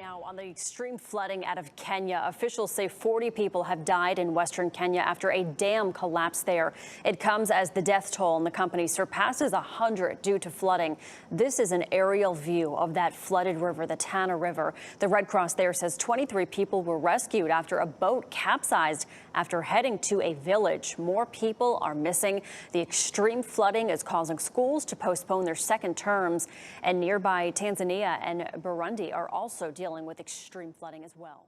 Now, on the extreme flooding out of Kenya, officials say 40 people have died in western Kenya after a dam collapsed there. It comes as the death toll in the country surpasses 100 due to flooding. This is an aerial view of that flooded river, the Tana River. The Red Cross there says 23 people were rescued after a boat capsized after heading to a village. More people are missing. The extreme flooding is causing schools to postpone their second terms, and nearby Tanzania and Burundi are also dealing with extreme flooding as well.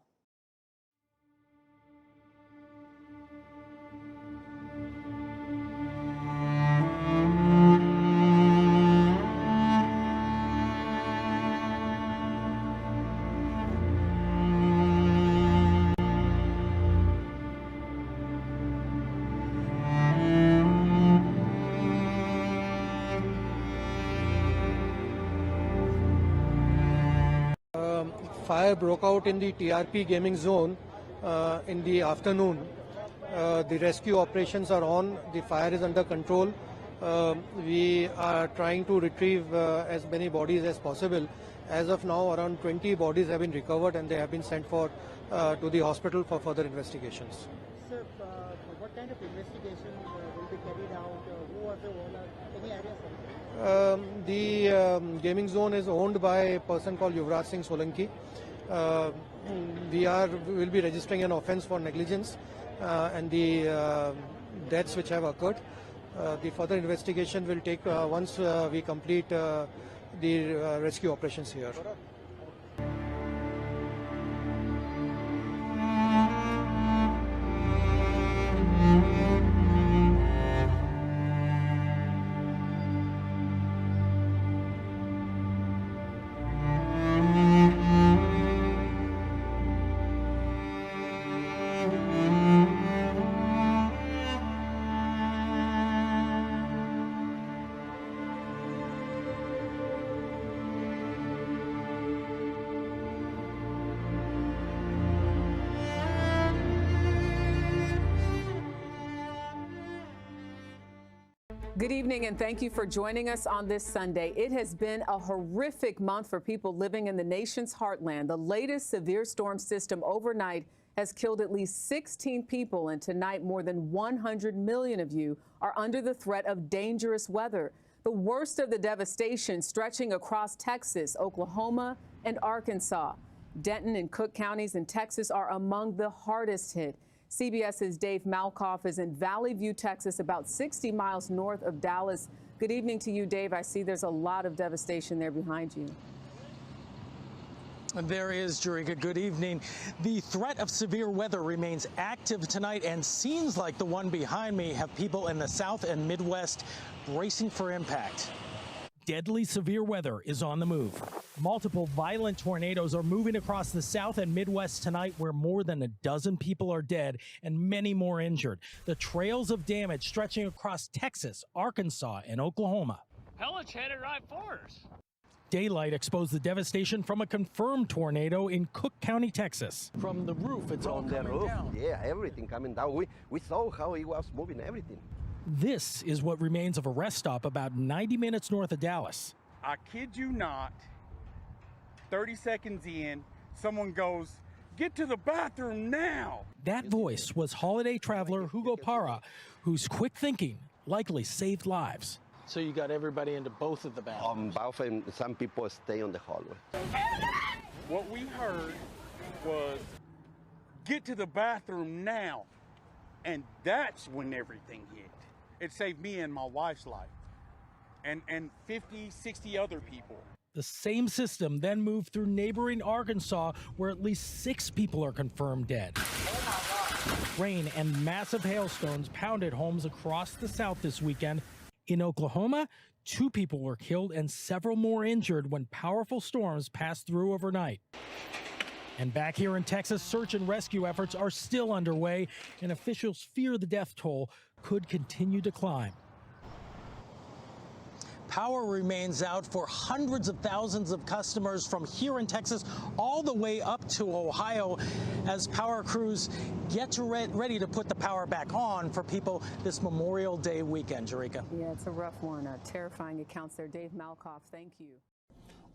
Fire broke out in the TRP gaming zone in the afternoon. The rescue operations are on. The fire is under control. We are trying to retrieve as many bodies as possible. As of now, around 20 bodies have been recovered and they have been sent for to the hospital for further investigations. Sir, what kind of investigation will be carried out? Who was the owner? Any ideas? The gaming zone is owned by a person called Yuvraj Singh Solanki. We will be registering an offence for negligence and the deaths which have occurred. The further investigation will take once we complete the rescue operations here. Good evening, and thank you for joining us on this Sunday. It has been a horrific month for people living in the nation's heartland. The latest severe storm system overnight has killed at least 16 people, and tonight more than 100 million of you are under the threat of dangerous weather. The worst of the devastation stretching across Texas, Oklahoma, and Arkansas. Denton and Cook counties in Texas are among the hardest hit. CBS's Dave Malkoff is in Valley View, Texas, about 60 miles north of Dallas. Good evening to you, Dave. I see there's a lot of devastation there behind you. There is, Jerika. Good evening. The threat of severe weather remains active tonight, and scenes like the one behind me have people in the South and Midwest bracing for impact. Deadly severe weather is on the move. Multiple violent tornadoes are moving across the South and Midwest tonight, where more than a dozen people are dead and many more injured. The trails of damage stretching across Texas, Arkansas, and Oklahoma. Pellets headed right for us. Daylight exposed the devastation from a confirmed tornado in Cook County, Texas. From the roof, it's all on the coming roof. down. Yeah, everything coming down. We saw how it was moving, everything. This is what remains of a rest stop about 90 minutes north of Dallas. I kid you not, 30 seconds in, someone goes, "Get to the bathroom now." That voice was holiday traveler Hugo Parra, whose quick thinking likely saved lives. So you got everybody into both of the bathrooms? Both, and some people stay on the hallway. What we heard was, "Get to the bathroom now." And that's when everything hit. It saved me and my wife's life, and 50, 60 other people. The same system then moved through neighboring Arkansas, where at least 6 people are confirmed dead. Rain and massive hailstones pounded homes across the South this weekend. In Oklahoma, 2 people were killed and several more injured when powerful storms passed through overnight. And back here in Texas, search and rescue efforts are still underway, and officials fear the death toll could continue to climb. Power remains out for hundreds of thousands of customers from here in Texas all the way up to Ohio as power crews get ready to put the power back on for people this Memorial Day weekend, Jerika. Yeah, it's a rough one. Terrifying accounts there. Dave Malkoff, thank you.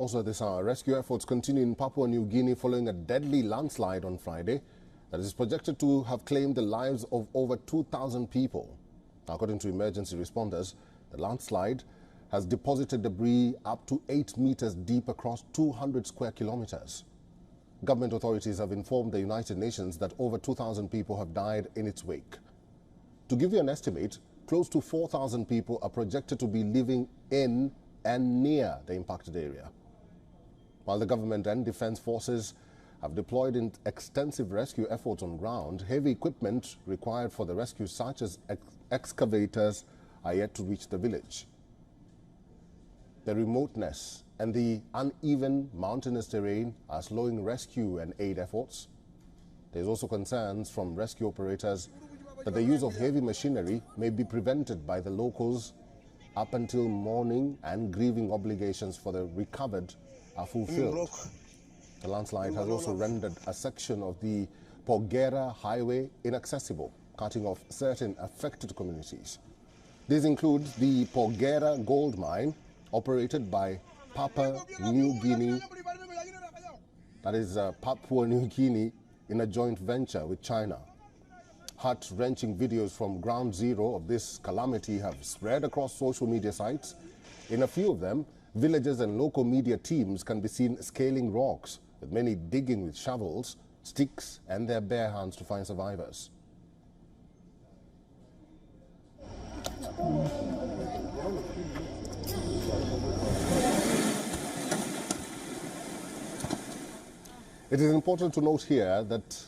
Also at this hour, rescue efforts continue in Papua New Guinea following a deadly landslide on Friday that is projected to have claimed the lives of over 2,000 people. According to emergency responders, the landslide has deposited debris up to 8 meters deep across 200 square kilometers. Government authorities have informed the United Nations that over 2,000 people have died in its wake. To give you an estimate, close to 4,000 people are projected to be living in and near the impacted area. While the government and defense forces have deployed in extensive rescue efforts on ground, heavy equipment required for the rescue, such as excavators, are yet to reach the village. The remoteness and the uneven mountainous terrain are slowing rescue and aid efforts. There's also concerns from rescue operators that the use of heavy machinery may be prevented by the locals up until mourning and grieving obligations for the recovered are fulfilled. The landslide has also rendered a section of the Porgera Highway inaccessible, cutting off certain affected communities. These include the Porgera Gold Mine, operated by Papua New Guinea, that is Papua New Guinea, in a joint venture with China. Heart-wrenching videos from ground zero of this calamity have spread across social media sites. In a few of them, villagers and local media teams can be seen scaling rocks, with many digging with shovels, sticks, and their bare hands to find survivors. It is important to note here that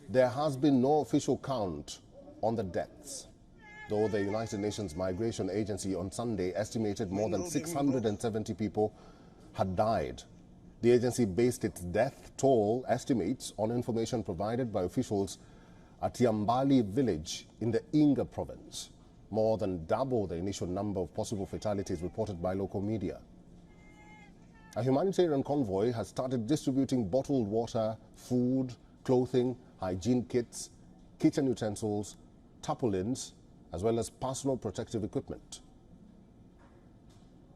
there has been no official count on the deaths, though the United Nations Migration Agency on Sunday estimated more than 670 people had died. The agency based its death toll estimates on information provided by officials at Yambali village in the Inga province, more than double the initial number of possible fatalities reported by local media. A humanitarian convoy has started distributing bottled water, food, clothing, hygiene kits, kitchen utensils, tarpaulins, as well as personal protective equipment.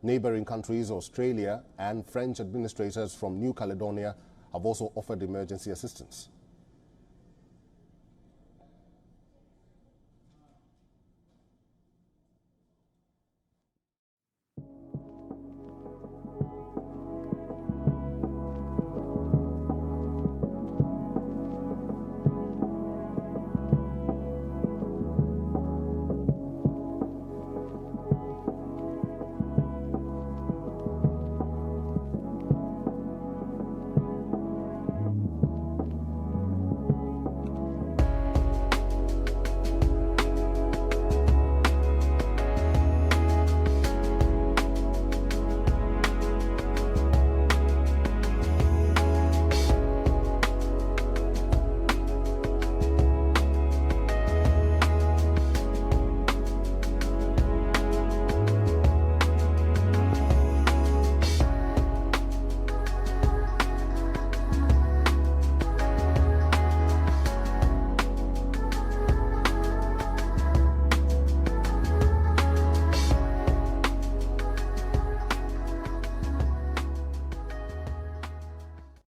Neighboring countries, Australia and French administrators from New Caledonia have also offered emergency assistance.